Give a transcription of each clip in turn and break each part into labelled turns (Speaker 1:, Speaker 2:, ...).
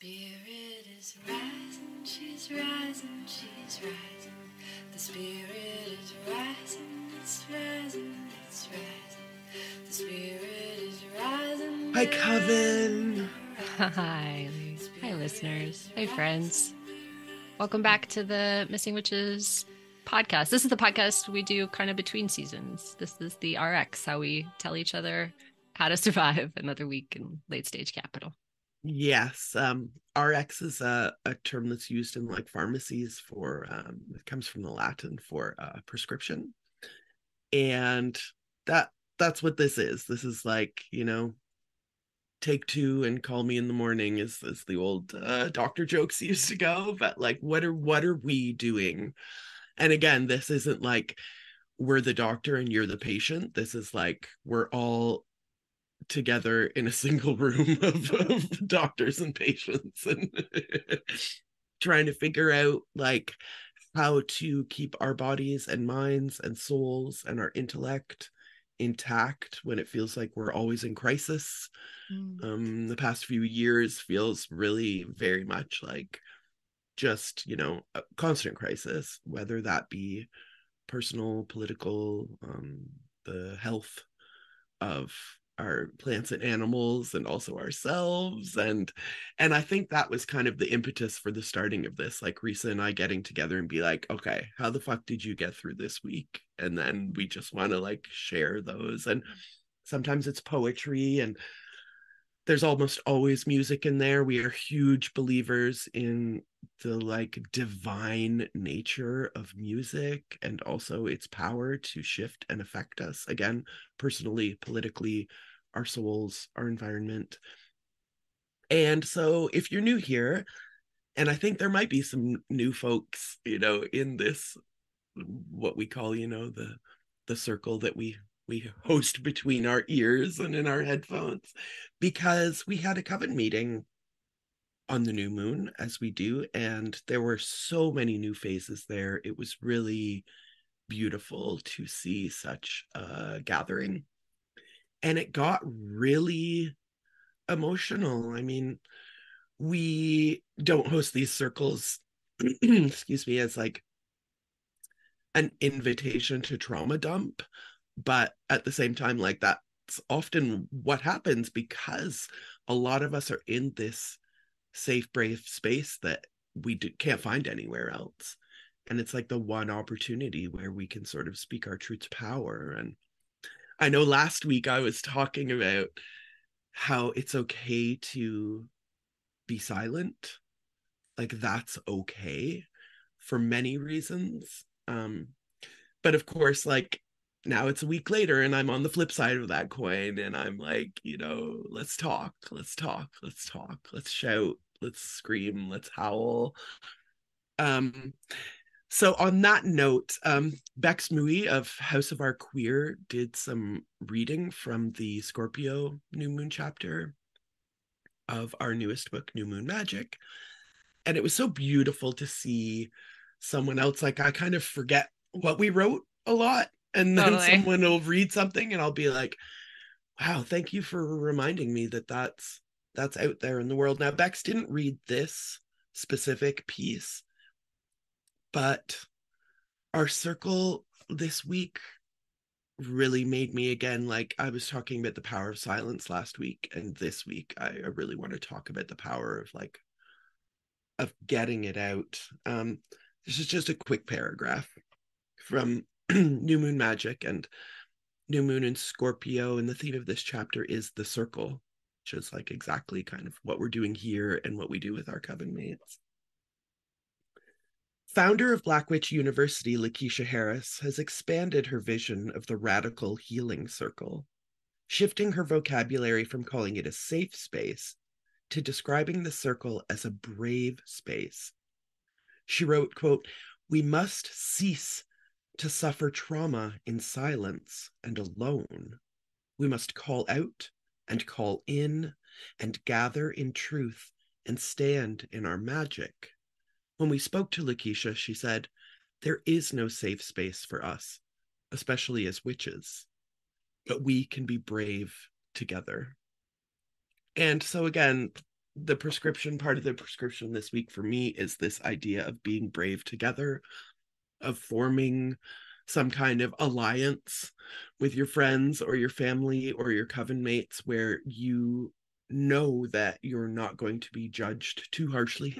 Speaker 1: spirit is rising, she's rising, she's rising. The spirit is rising, it's rising, it's rising. The spirit is rising.
Speaker 2: Hi, Coven.
Speaker 3: Hi. Hi, listeners. Hi, friends. Welcome back to the Missing Witches podcast. This is the podcast we do kind of between seasons. This is the RX, how we tell each other how to survive another week in late stage capital.
Speaker 2: Yes, RX is a term that's used in like pharmacies for, it comes from the Latin for prescription. And that's what this is. This is like, take two and call me in the morning is the old doctor jokes used to go. But like, what are we doing? And again, this isn't like we're the doctor and you're the patient. This is like we're all together in a single room of doctors and patients and trying to figure out like how to keep our bodies and minds and souls and our intellect intact when it feels like we're always in crisis. The past few years feels really very much like just a constant crisis, whether that be personal, political, the health of our plants and animals and also ourselves. And I think that was kind of the impetus for the starting of this, like Risa and I getting together and be like, okay, how the fuck did you get through this week? And then we just want to like share those. And sometimes it's poetry, and there's almost always music in there. We are huge believers in the like divine nature of music and also its power to shift and affect us, again, personally, politically, our souls, our environment. And so if you're new here, and I think there might be some new folks, in this, what we call, the circle that we host between our ears and in our headphones, because we had a coven meeting on the new moon, as we do, and there were so many new faces there. It was really beautiful to see such a gathering, and it got really emotional. I mean, we don't host these circles excuse me, as like an invitation to trauma dump, but at the same time, like, that's often what happens, because a lot of us are in this safe, brave space that we can't find anywhere else. And it's like the one opportunity where we can sort of speak our truth to power. And I know last week I was talking about how it's okay to be silent. Like, that's okay for many reasons. But of course, like, now it's a week later and I'm on the flip side of that coin, and I'm like, let's talk, let's shout, let's scream, let's howl. So on that note, Bex Mui of House of Our Queer did some reading from the Scorpio new moon chapter of our newest book, New Moon Magic. And it was so beautiful to see someone else. Like, I kind of forget what we wrote a lot, and then someone will read something and I'll be like, wow, thank you for reminding me that that's out there in the world. Now, Bex didn't read this specific piece, but our circle this week really made me, again, like I was talking about the power of silence last week, and this week I really want to talk about the power of like of getting it out. This is just a quick paragraph from New Moon Magic and New Moon in Scorpio, and the theme of this chapter is the circle, which is like exactly kind of what we're doing here and what we do with our coven mates. Founder of Black Witch University, Lakeesha Harris has expanded her vision of the radical healing circle, shifting her vocabulary from calling it a safe space to describing the circle as a brave space. She wrote, quote, "We must cease to suffer trauma in silence and alone. We must call out and call in and gather in truth and stand in our magic." When we spoke to Lakeesha, she said, "There is no safe space for us, especially as witches, but we can be brave together." And so again, the prescription, part of the prescription this week for me is this idea of being brave together, of forming some kind of alliance with your friends or your family or your coven mates where you know that you're not going to be judged too harshly,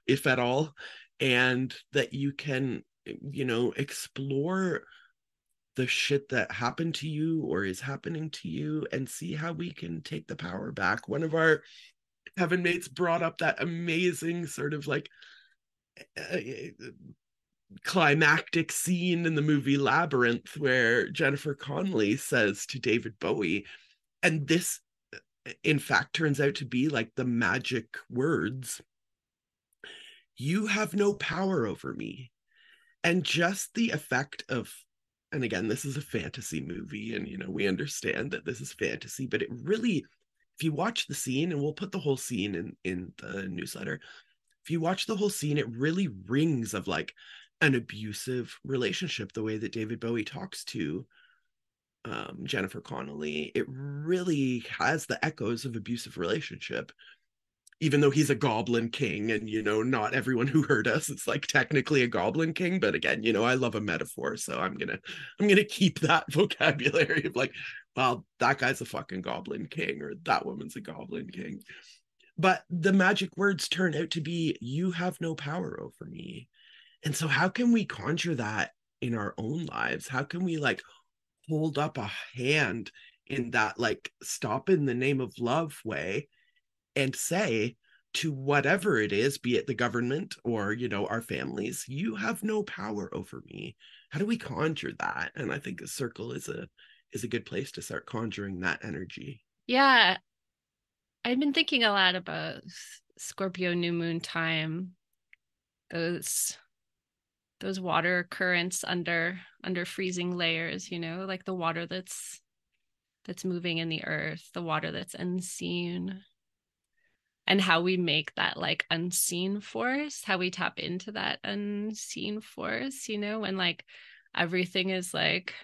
Speaker 2: if at all, and that you can, explore the shit that happened to you or is happening to you and see how we can take the power back. One of our coven mates brought up that amazing sort of like uh, climactic scene in the movie Labyrinth where Jennifer Connelly says to David Bowie, and this in fact turns out to be like the magic words, "You have no power over me." And just the effect of, and again, this is a fantasy movie, and we understand that this is fantasy, but it really, if you watch the scene, and we'll put the whole scene in the newsletter, if you watch the whole scene, it really rings of like an abusive relationship, the way that David Bowie talks to Jennifer Connelly. It really has the echoes of abusive relationship, even though he's a goblin king, and not everyone who heard us is like technically a goblin king. But again, I love a metaphor, so I'm gonna keep that vocabulary of like, well, that guy's a fucking goblin king, or that woman's a goblin king. But the magic words turn out to be, "You have no power over me." And so how can we conjure that in our own lives? How can we like hold up a hand in that like stop in the name of love way and say to whatever it is, be it the government or our families, "You have no power over me"? How do we conjure that? And I think a circle is a good place to start conjuring that energy.
Speaker 3: Yeah, I've been thinking a lot about Scorpio new moon time, those water currents under freezing layers, like the water that's moving in the earth, the water that's unseen, and how we make that like unseen force, how we tap into that unseen force, when like everything is like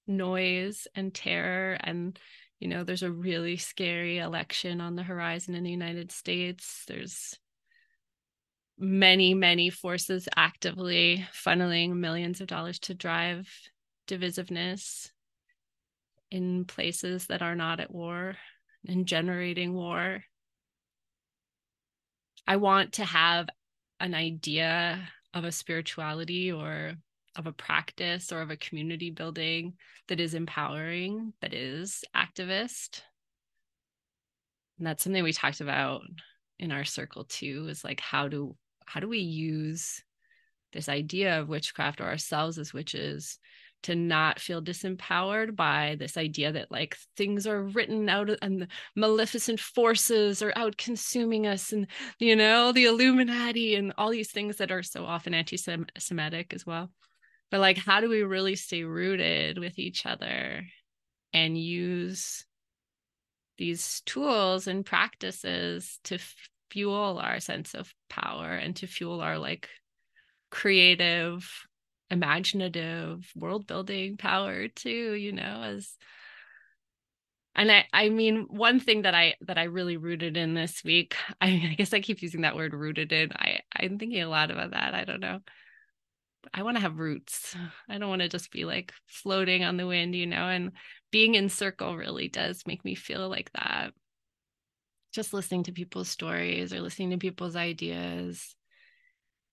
Speaker 3: noise and terror, and there's a really scary election on the horizon in the United States. There's many forces actively funneling millions of dollars to drive divisiveness in places that are not at war and generating war. I want to have an idea of a spirituality or of a practice or of a community building that is empowering, that is activist. And that's something we talked about in our circle too, is like, how do we use this idea of witchcraft or ourselves as witches to not feel disempowered by this idea that like things are written out and the maleficent forces are out consuming us, and the Illuminati and all these things that are so often anti-Semitic as well. But like, how do we really stay rooted with each other and use these tools and practices to fuel our sense of power and to fuel our like creative, imaginative, world building power too, as and I mean, one thing that I really rooted in this week, I guess I keep using that word rooted in. I'm thinking a lot about that. I don't know. I want to have roots. I don't want to just be like floating on the wind, and being in circle really does make me feel like that. Just listening to people's stories or listening to people's ideas,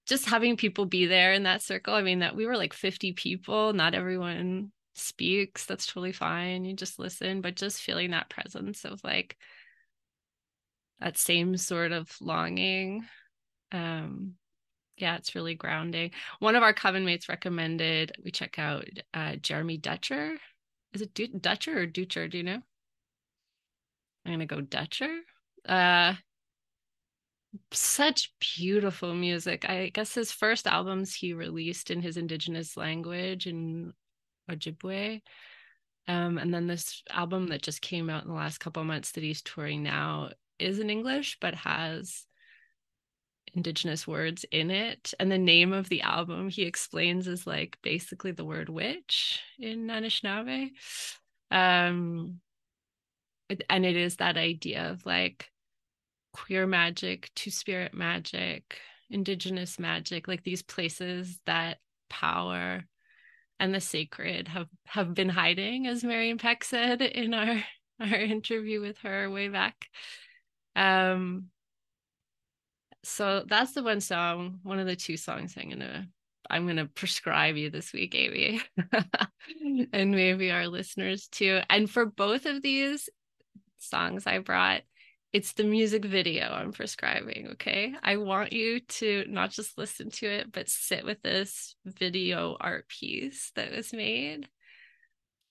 Speaker 3: just having people be there in that circle. I mean, that we were like 50 people, not everyone speaks. That's totally fine. You just listen, but just feeling that presence of like that same sort of longing. Yeah, it's really grounding. One of our coven mates recommended we check out Jeremy Dutcher. Is it Dutcher or Dutcher? Do you know? I'm gonna go Dutcher. Such beautiful music. I guess his first albums he released in his indigenous language in Ojibwe. And then this album that just came out in the last couple of months that he's touring now is in English, but has indigenous words in it. And the name of the album he explains is like basically the word witch in Anishinaabe. And it is that idea of like queer magic, two-spirit magic, indigenous magic, like these places that power and the sacred have been hiding, as Marian Peck said in our interview with her way back. So that's the one song, one of the two songs I'm gonna prescribe you this week, Amy. And maybe our listeners too. And for both of these songs I brought, it's the music video I'm prescribing, okay? I want you to not just listen to it, but sit with this video art piece that was made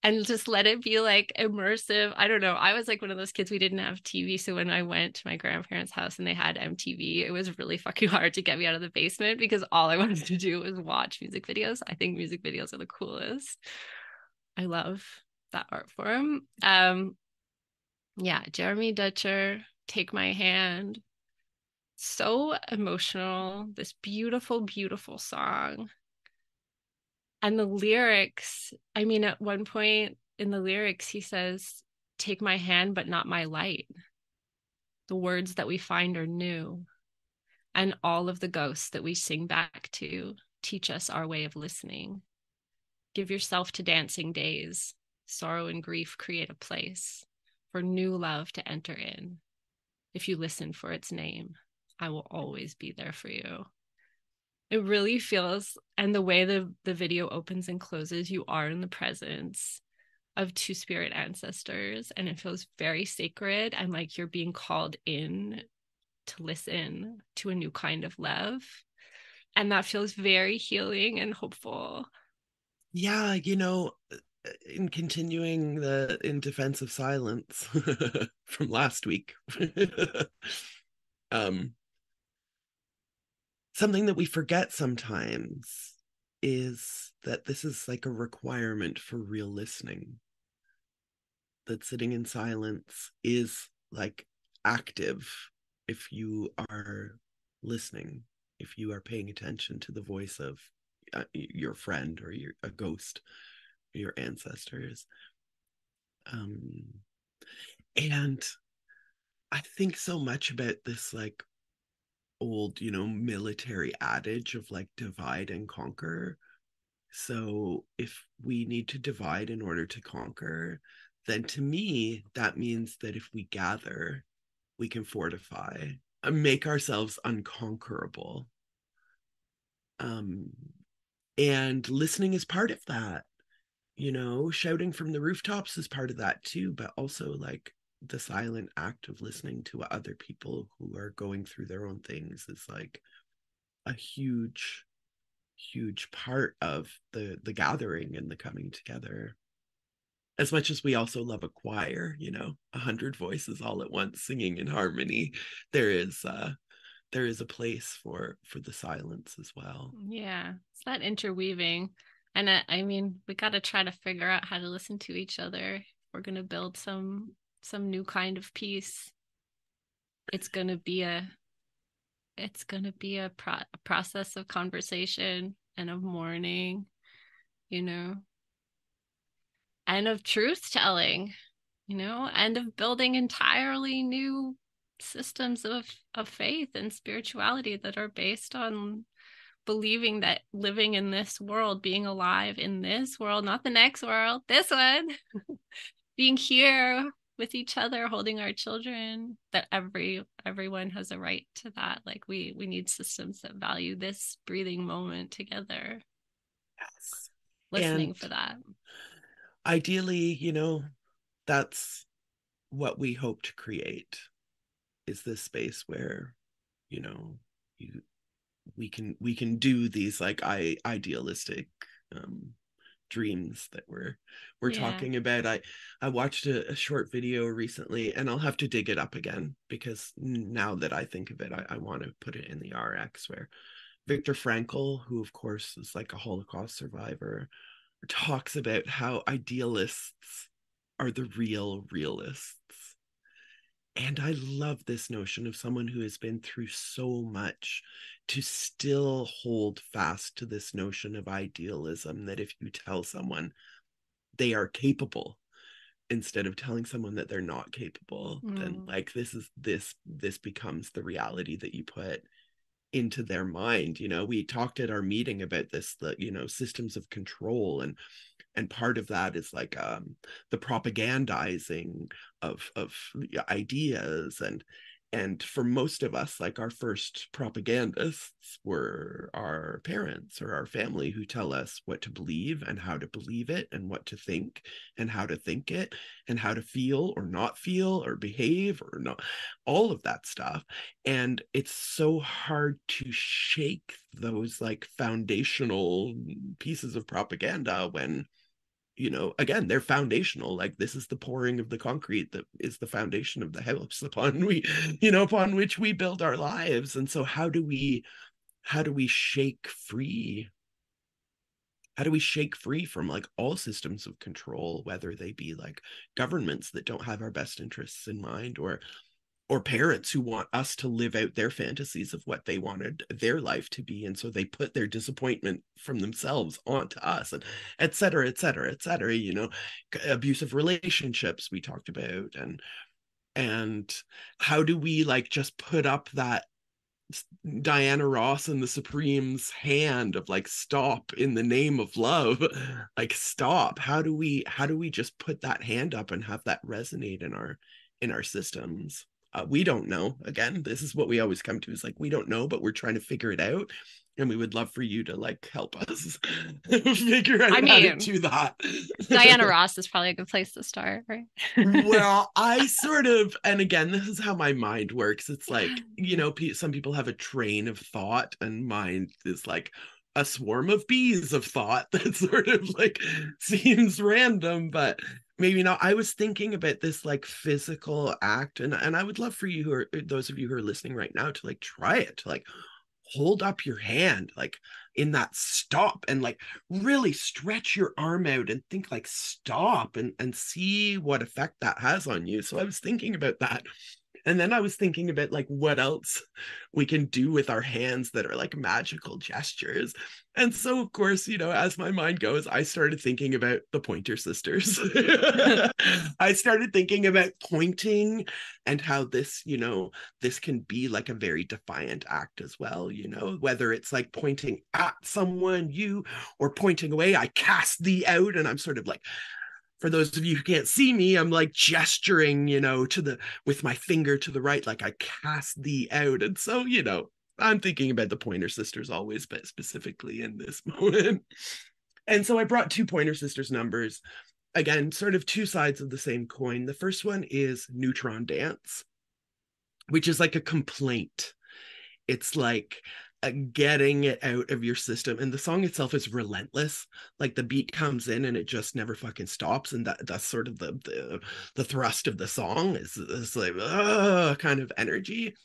Speaker 3: and just let it be like immersive. I don't know. I was like one of those kids, we didn't have TV. So when I went to my grandparents' house and they had MTV, it was really fucking hard to get me out of the basement because all I wanted to do was watch music videos. I think music videos are the coolest. I love that art form. Yeah, Jeremy Dutcher, Take My Hand. So emotional. This beautiful, beautiful song. And the lyrics, I mean, at one point in the lyrics, he says, take my hand, but not my light. The words that we find are new. And all of the ghosts that we sing back to teach us our way of listening. Give yourself to dancing days. Sorrow and grief create a place for new love to enter in. If you listen for its name, I will always be there for you. It really feels, and the way the video opens and closes, you are in the presence of two spirit ancestors, and it feels very sacred and like you're being called in to listen to a new kind of love. And that feels very healing and hopeful.
Speaker 2: Yeah, in continuing in defense of silence from last week. Something that we forget sometimes is that this is like a requirement for real listening. That sitting in silence is like active if you are listening, if you are paying attention to the voice of your friend or a ghost, your ancestors. And I think so much about this like old, military adage of like divide and conquer. So if we need to divide in order to conquer, then to me, that means that if we gather, we can fortify and make ourselves unconquerable. And listening is part of that. Shouting from the rooftops is part of that too, but also like the silent act of listening to other people who are going through their own things is like a huge part of the gathering and the coming together. As much as we also love a choir, 100 voices all at once singing in harmony, there is a place for the silence as well.
Speaker 3: Yeah, it's that interweaving. And I mean, we got to try to figure out how to listen to each other if we're going to build some new kind of peace. It's going to be a process of conversation and of mourning, and of truth telling, and of building entirely new systems of faith and spirituality that are based on believing that living in this world, being alive in this world, not the next world, this one, being here with each other, holding our children, that everyone has a right to that. Like we need systems that value this breathing moment together.
Speaker 2: Yes.
Speaker 3: Listening
Speaker 2: And
Speaker 3: for that.
Speaker 2: ideally, that's what we hope to create, is this space where, you we can do these like idealistic dreams that we're talking about. I watched a short video recently, and I'll have to dig it up again because now that I think of it, I want to put it in the RX, where Viktor Frankl, who of course is like a Holocaust survivor, talks about how idealists are the real realists. And I love this notion of someone who has been through so much to still hold fast to this notion of idealism, that if you tell someone they are capable instead of telling someone that they're not capable, then like this becomes the reality that you put into their mind. We talked at our meeting about this, the systems of control, and part of that is like the propagandizing of ideas, and for most of us, like our first propagandists were our parents or our family, who tell us what to believe and how to believe it, and what to think and how to think it, and how to feel or not feel or behave or not, all of that stuff. And it's so hard to shake those like foundational pieces of propaganda when, again, they're foundational. Like, this is the pouring of the concrete that is the foundation of the house upon which we build our lives. And so how do we shake free? How do we shake free from like all systems of control, whether they be like governments that don't have our best interests in mind, or parents who want us to live out their fantasies of what they wanted their life to be, and so they put their disappointment from themselves onto us, and et cetera, et cetera, et cetera. Abusive relationships we talked about, and how do we like just put up that Diana Ross and the Supremes hand of like, stop in the name of love, like stop. How do we just put that hand up and have that resonate in our systems? We don't know. Again, this is what we always come to, is like, we don't know, but we're trying to figure it out, and we would love for you to like help us figure out how to do that.
Speaker 3: Diana Ross is probably a good place to start, right?
Speaker 2: Well, I sort of, and again, this is how my mind works. It's like, some people have a train of thought, and mine is like a swarm of bees of thought that sort of like seems random, but maybe not. I was thinking about this like physical act, and I would love for you, those of you who are listening right now, to like try it, to like hold up your hand like in that stop, and like really stretch your arm out and think like stop, and see what effect that has on you. So I was thinking about that. And then I was thinking about like what else we can do with our hands that are like magical gestures. And so, of course, as my mind goes, I started thinking about the Pointer Sisters. I started thinking about pointing, and how this can be like a very defiant act as well, whether it's like pointing at someone, or pointing away. I cast thee out, and I'm sort of like, for those of you who can't see me, I'm like gesturing, with my finger to the right, like I cast thee out. And so, I'm thinking about the Pointer Sisters always, but specifically in this moment. And so I brought two Pointer Sisters numbers. Again, sort of two sides of the same coin. The first one is Neutron Dance, which is like a complaint. It's like getting it out of your system, and the song itself is relentless. Like, the beat comes in and it just never fucking stops, and that's sort of the thrust of the song, is like kind of energy.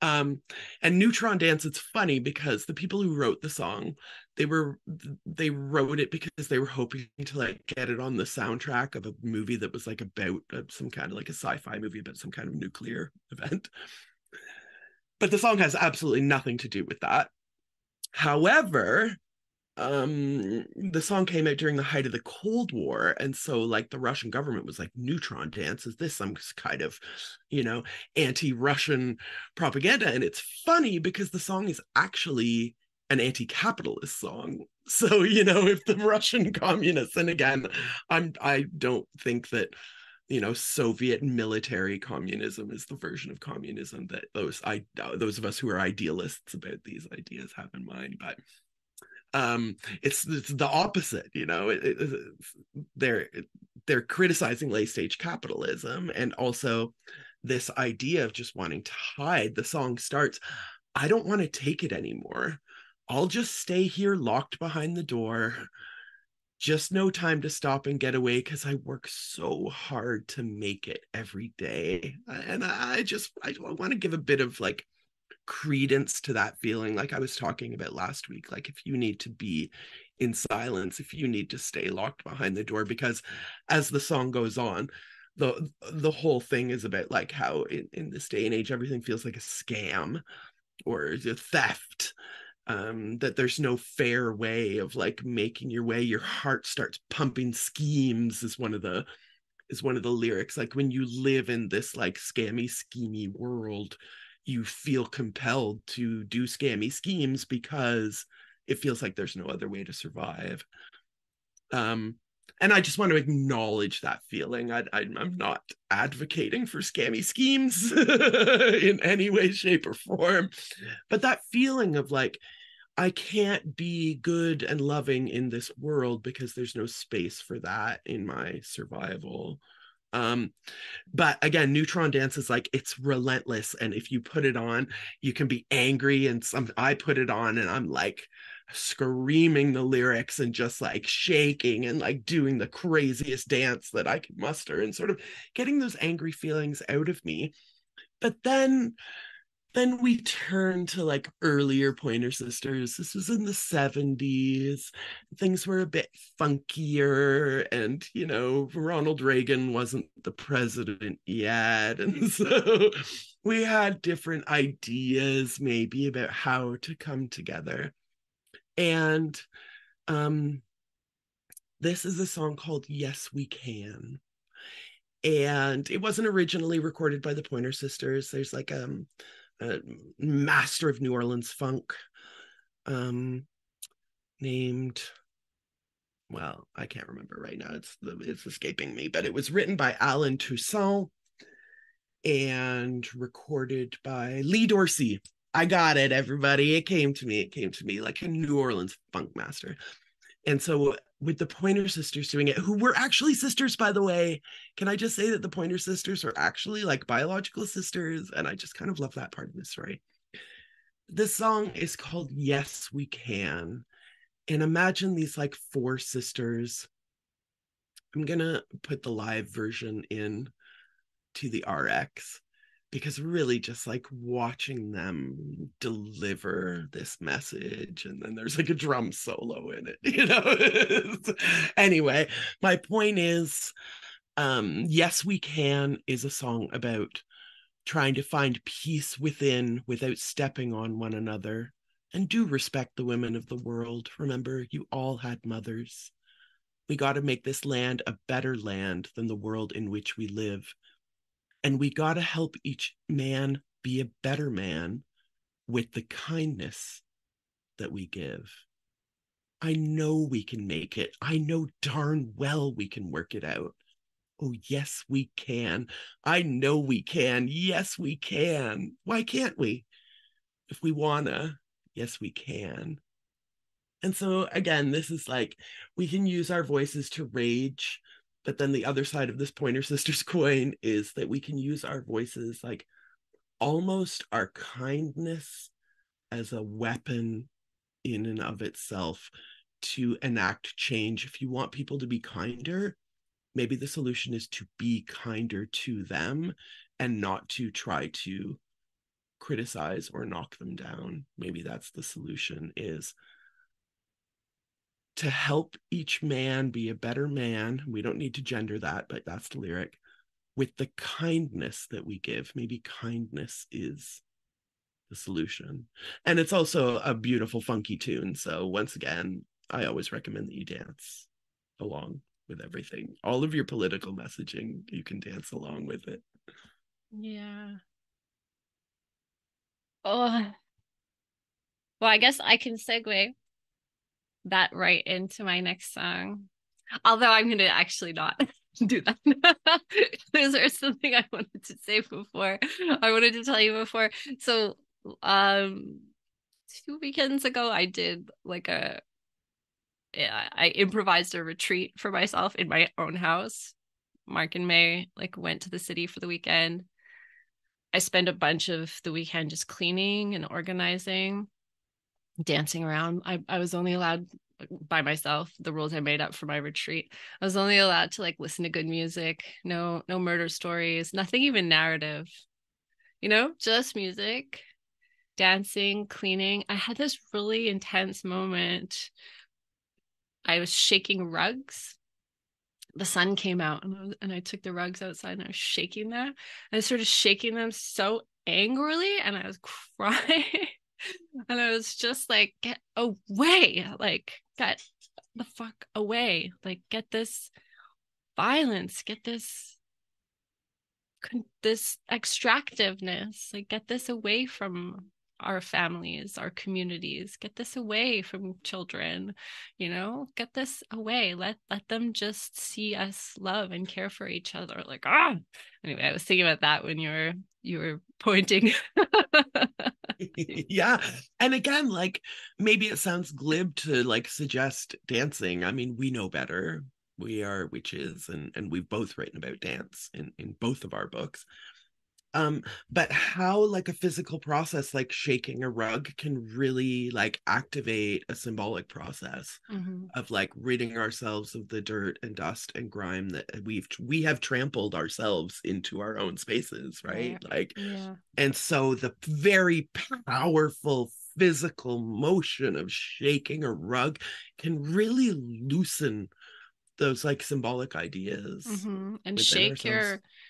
Speaker 2: And Neutron Dance, it's funny because the people who wrote the song, they wrote it because they were hoping to like get it on the soundtrack of a movie that was like about some kind of like a sci-fi movie about some kind of nuclear event. But the song has absolutely nothing to do with that. However, the song came out during the height of the Cold War, and so like the Russian government was like, Neutron Dance, is this some kind of anti-Russian propaganda? And it's funny because the song is actually an anti-capitalist song. So if the Russian communists, and again, I don't think that Soviet military communism is the version of communism that those of us who are idealists about these ideas have in mind, but it's the opposite. They're criticizing late stage capitalism, and also this idea of just wanting to hide. The song starts, I don't want to take it anymore. I'll just stay here locked behind the door. Just no time to stop and get away, because I work so hard to make it every day. And I want to give a bit of like credence to that feeling, like I was talking about last week. Like, if you need to be in silence, if you need to stay locked behind the door, because as the song goes on, the whole thing is about like how in this day and age everything feels like a scam or a theft, that there's no fair way of like making your way. Your heart starts pumping schemes, is one of the is one of the lyrics. Like, when you live in this like scammy, schemy world, you feel compelled to do scammy schemes because it feels like there's no other way to survive. And I just want to acknowledge that feeling. I'm not advocating for scammy schemes in any way, shape, or form, but that feeling of like, I can't be good and loving in this world because there's no space for that in my survival. But again, Neutron Dance is like, it's relentless, and if you put it on, you can be angry. And I put it on and I'm like screaming the lyrics and just like shaking and like doing the craziest dance that I could muster and sort of getting those angry feelings out of me. But then we turn to like earlier Pointer Sisters. This was in the 70s. Things were a bit funkier, and Ronald Reagan wasn't the president yet. And so we had different ideas maybe about how to come together. And this is a song called Yes We Can. And it wasn't originally recorded by the Pointer Sisters. There's like a master of New Orleans funk named, well, I can't remember right now. It's escaping me, but it was written by Alan Toussaint and recorded by Lee Dorsey. I got it, everybody. It came to me like a New Orleans funk master. And so with the Pointer Sisters doing it, who were actually sisters, by the way, can I just say that the Pointer Sisters are actually like biological sisters? And I just kind of love that part of the story. This song is called Yes We Can. And imagine these like four sisters. I'm going to put the live version in to the RX, because really just like watching them deliver this message, and then there's like a drum solo in it. Anyway, my point is, Yes We Can is a song about trying to find peace within without stepping on one another. And do respect the women of the world. Remember, you all had mothers. We got to make this land a better land than the world in which we live. And we got to help each man be a better man with the kindness that we give. I know we can make it. I know darn well we can work it out. Oh, yes, we can. I know we can. Yes, we can. Why can't we? If we wanna, yes, we can. And so, again, this is like, we can use our voices to rage, but then the other side of this Pointer Sisters coin is that we can use our voices, like almost our kindness, as a weapon in and of itself to enact change. If you want people to be kinder, maybe the solution is to be kinder to them and not to try to criticize or knock them down. Maybe that's the solution, is to help each man be a better man. We don't need to gender that, but that's the lyric. With the kindness that we give. Maybe kindness is the solution. And it's also a beautiful, funky tune. So once again, I always recommend that you dance along with everything. All of your political messaging, you can dance along with it.
Speaker 3: Yeah. Oh, well, I guess I can segue that right into my next song. Although I'm going to actually not do that. There's something I wanted to say before. I wanted to tell you before. So, 2 weekends ago, I did like I improvised a retreat for myself in my own house. Mark and May like went to the city for the weekend. I spent a bunch of the weekend just cleaning and organizing, dancing around. I was only allowed by myself, the rules I made up for my retreat. I was only allowed to like listen to good music, no murder stories, nothing even narrative, just music, dancing, cleaning. I had this really intense moment. I was shaking rugs. The sun came out, and I took the rugs outside and I was shaking them. And I started shaking them so angrily, and I was crying. And I was just like, get away, like, get the fuck away, like, get this violence, get this extractiveness, like get this away from our families, our communities, get this away from children, get this away. Let them just see us love and care for each other. Like, anyway, I was thinking about that when you were pointing.
Speaker 2: Yeah. And again, like maybe it sounds glib to like suggest dancing. I mean, we know better. We are witches, and we've both written about dance in both of our books. But how like a physical process like shaking a rug can really like activate a symbolic process of like ridding ourselves of the dirt and dust and grime that we have trampled ourselves into our own spaces, right? Like,
Speaker 3: yeah.
Speaker 2: And so the very powerful physical motion of shaking a rug can really loosen those like symbolic ideas
Speaker 3: and
Speaker 2: within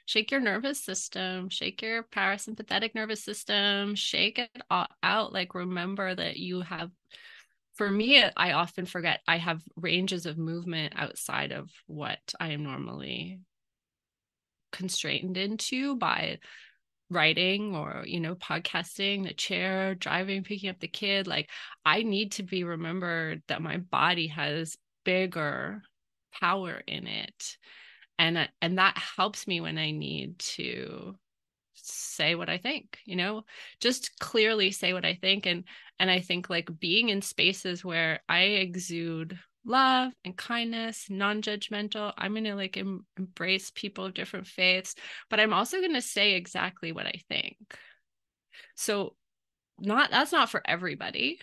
Speaker 3: shake your nervous system, shake your parasympathetic nervous system, shake it all out. Like, remember that you have, for me, I often forget I have ranges of movement outside of what I am normally constrained into by writing or podcasting, the chair, driving, picking up the kid. Like, I need to be remembered that my body has bigger power in it, and that helps me when I need to say what I think, just clearly say what I think. And I think like being in spaces where I exude love and kindness, non-judgmental, I'm going to like embrace people of different faiths, but I'm also going to say exactly what I think. So that's not for everybody,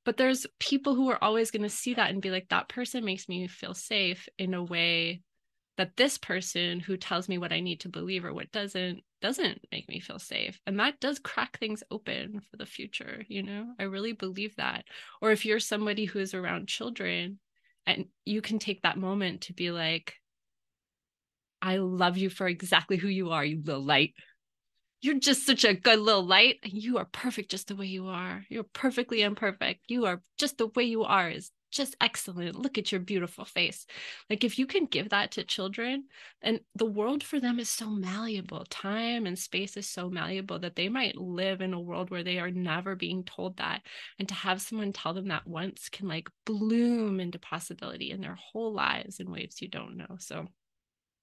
Speaker 3: but there's people who are always going to see that and be like, that person makes me feel safe in a way that this person who tells me what I need to believe or what doesn't make me feel safe. And that does crack things open for the future, I really believe that. Or if you're somebody who is around children and you can take that moment to be like, I love you for exactly who you are, you little light. You're just such a good little light. You are perfect just the way you are. You're perfectly imperfect. You are just the way you are is just excellent. Look at your beautiful face. Like, if you can give that to children, and the world for them is so malleable, time and space is so malleable that they might live in a world where they are never being told that. And to have someone tell them that once can like bloom into possibility in their whole lives in ways you don't know. So,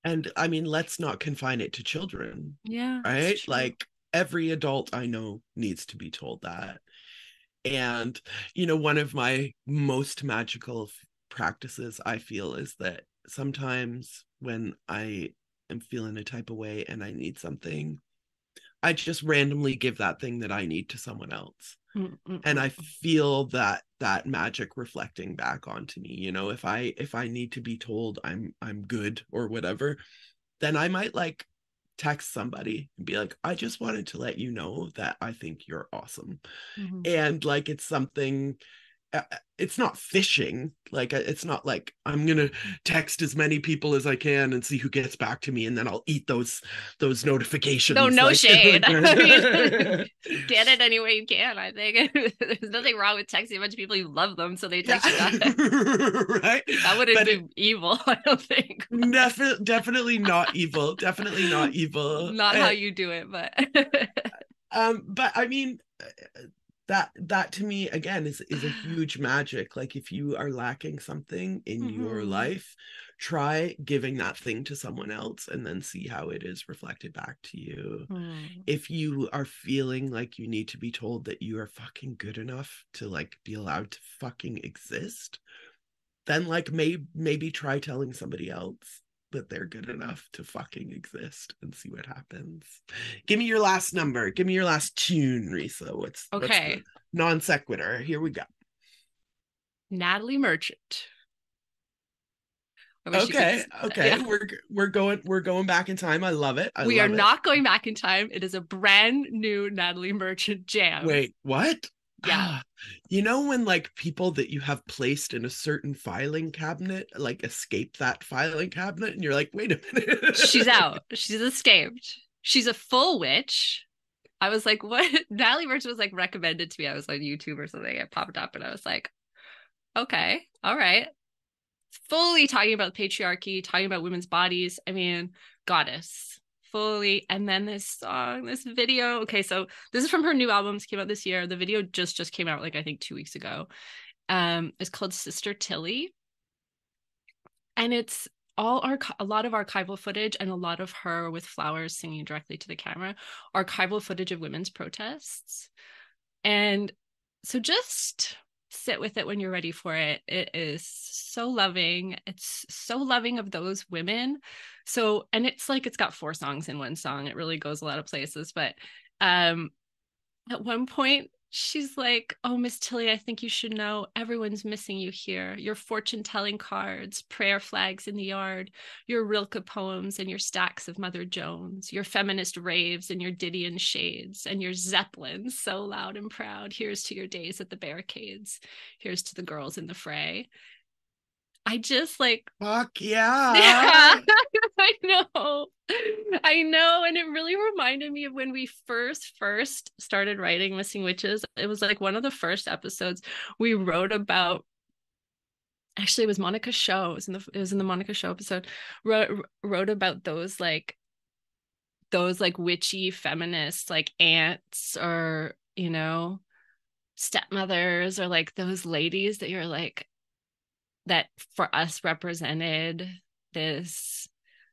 Speaker 2: and I mean, let's not confine it to children.
Speaker 3: yeah,
Speaker 2: Right? Like every adult I know needs to be told that. And, one of my most magical practices, I feel, is that sometimes when I am feeling a type of way and I need something, I just randomly give that thing that I need to someone else. And I feel that magic reflecting back onto me. If I need to be told I'm good or whatever, then I might like text somebody and be like, I just wanted to let you know that I think you're awesome. And like it's something, it's not fishing, like it's not like I'm gonna text as many people as I can and see who gets back to me and then I'll eat those notifications.
Speaker 3: No
Speaker 2: like,
Speaker 3: shade. I mean, get it any way you can. I think there's nothing wrong with texting a bunch of people you love them, so they text you back.
Speaker 2: Right?
Speaker 3: That wouldn't be evil, I don't think.
Speaker 2: Definitely not evil. Definitely not evil.
Speaker 3: Not how you do it, but
Speaker 2: but I mean, that to me again is a huge magic. Like if you are lacking something in your life, try giving that thing to someone else and then see how it is reflected back to you. If you are feeling like you need to be told that you are fucking good enough to like be allowed to fucking exist, then like maybe try telling somebody else that they're good enough to fucking exist and see what happens. Give me your last number. Give me your last tune, Risa. What's the non sequitur? Here we go.
Speaker 3: Natalie Merchant.
Speaker 2: Okay. Yeah. We're going back in time. I love it.
Speaker 3: We are not going back in time. It is a brand new Natalie Merchant jam.
Speaker 2: Wait, what?
Speaker 3: Yeah.
Speaker 2: When like people that you have placed in a certain filing cabinet like escape that filing cabinet and you're like, wait a minute.
Speaker 3: She's out. She's escaped. She's a full witch. I was like, what? Natalie Merchant was like recommended to me. I was on YouTube or something. It popped up and I was like, okay, all right. fully talking about patriarchy, talking about women's bodies. I mean, goddess, fully. And then this song, this video. Okay, so this is from her new album. It came out this year. The video just came out, like, I think 2 weeks ago. It's called Sister Tilly, and it's a lot of archival footage and a lot of her with flowers singing directly to the camera, archival footage of women's protests. And so just sit with it when you're ready for it. It is so loving. It's so loving of those women. So, and it's like, it's got 4 songs in one song. It really goes a lot of places. But at one point, she's like, "Oh, Miss Tilly, I think you should know everyone's missing you here. Your fortune-telling cards, prayer flags in the yard, your Rilke poems and your stacks of Mother Jones, your feminist raves and your Didion shades, and your Zeppelins so loud and proud. Here's to your days at the barricades. Here's to the girls in the fray." I just like,
Speaker 2: fuck yeah.
Speaker 3: Yeah, I know. And it really reminded me of when we first started writing Missing Witches. It was like one of the first episodes we wrote about. Actually, it was Monica's show. It was in the Monica show episode. Wrote about those witchy feminists, like aunts, or, you know, stepmothers, or like those ladies that you're like, that for us represented this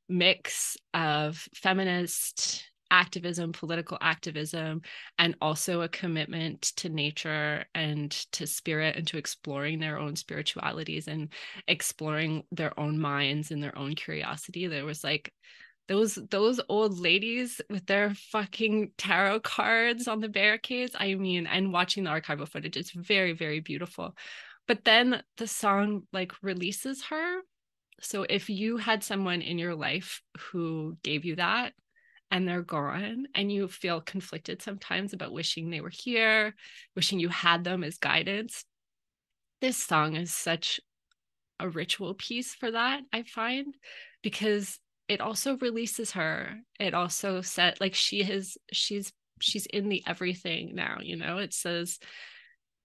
Speaker 3: mix of feminist activism, political activism, and also a commitment to nature and to spirit, and to exploring their own spiritualities and exploring their own minds and their own curiosity. There was like those old ladies with their fucking tarot cards on the barricades. I mean, and watching the archival footage, it's very, very beautiful. But then the song like releases her. So if you had someone in your life who gave you that and they're gone, and you feel conflicted sometimes about wishing they were here, wishing you had them as guidance, this song is such a ritual piece for that, I find, because it also releases her. It also said, like, she's in the everything now, you know. It says,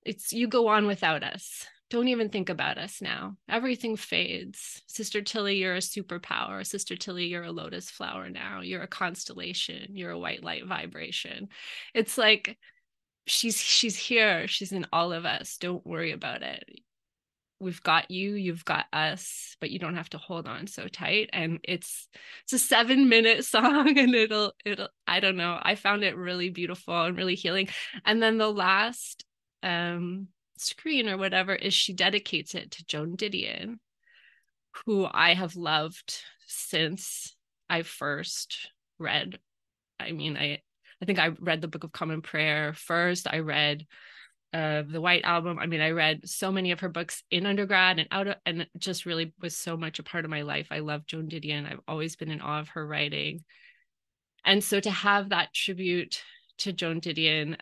Speaker 3: it's, you go on without us. Don't even think about us now. Everything fades. Sister Tilly, you're a superpower. Sister Tilly, you're a lotus flower now. You're a constellation. You're a white light vibration. It's like, she's here. She's in all of us. Don't worry about it. We've got you, you've got us, but you don't have to hold on so tight. And it's a 7-minute song, and it'll I don't know, I found it really beautiful and really healing. And then the last screen or whatever is she dedicates it to Joan Didion, who I have loved since I first read. I mean, I think I read the Book of Common Prayer first. I read the White Album. I mean, I read so many of her books in undergrad and out of, and it just really was so much a part of my life. I love Joan Didion. I've always been in awe of her writing. And so to have that tribute to Joan Didion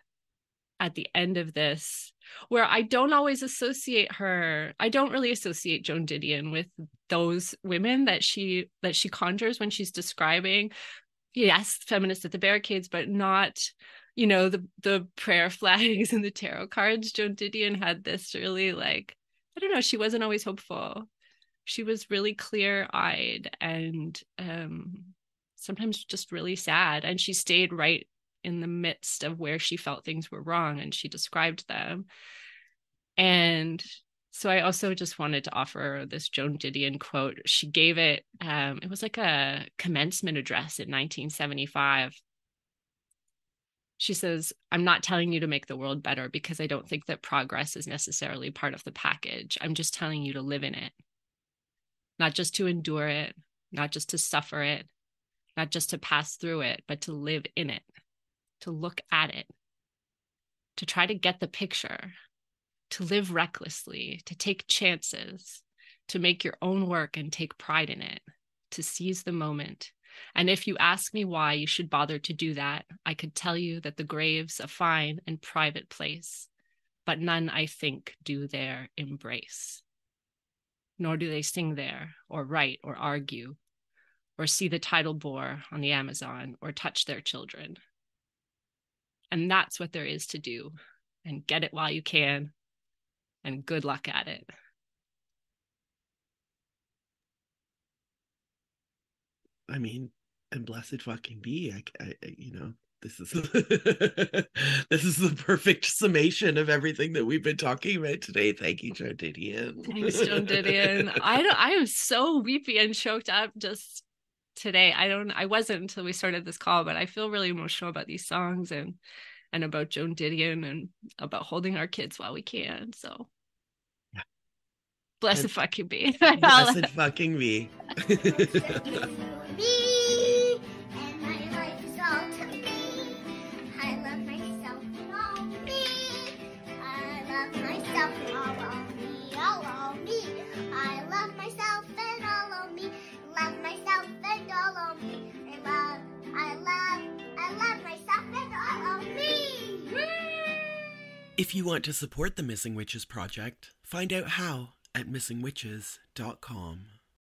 Speaker 3: at the end of this, where I don't always associate her, I don't really associate Joan Didion with those women that she conjures when she's describing, yes, feminists at the barricades, but not, you know, the prayer flags and the tarot cards. Joan Didion had this really, like, I don't know, she wasn't always hopeful. She was really clear-eyed and sometimes just really sad. And she stayed right in the midst of where she felt things were wrong, and she described them. And so I also just wanted to offer this Joan Didion quote. She gave it, it was like a commencement address in 1975. She says, "I'm not telling you to make the world better, because I don't think that progress is necessarily part of the package. I'm just telling you to live in it. Not just to endure it, not just to suffer it, not just to pass through it, but to live in it, to look at it, to try to get the picture, to live recklessly, to take chances, to make your own work and take pride in it, to seize the moment. And if you ask me why you should bother to do that, I could tell you that the grave's a fine and private place, but none, I think, do there embrace. Nor do they sing there, or write, or argue, or see the tidal bore on the Amazon, or touch their children. And that's what there is to do, and get it while you can, and good luck at it."
Speaker 2: I mean, and blessed fucking be. This is this is the perfect summation of everything that we've been talking about today. Thank you, Joan Didion.
Speaker 3: Thanks, Joan Didion. I am so weepy and choked up just today. I wasn't until we started this call, but I feel really emotional about these songs and about Joan Didion and about holding our kids while we can. So
Speaker 2: yeah.
Speaker 3: Blessed fucking be.
Speaker 2: Blessed fucking be. If you want to support the Missing Witches Project, find out how at missingwitches.com.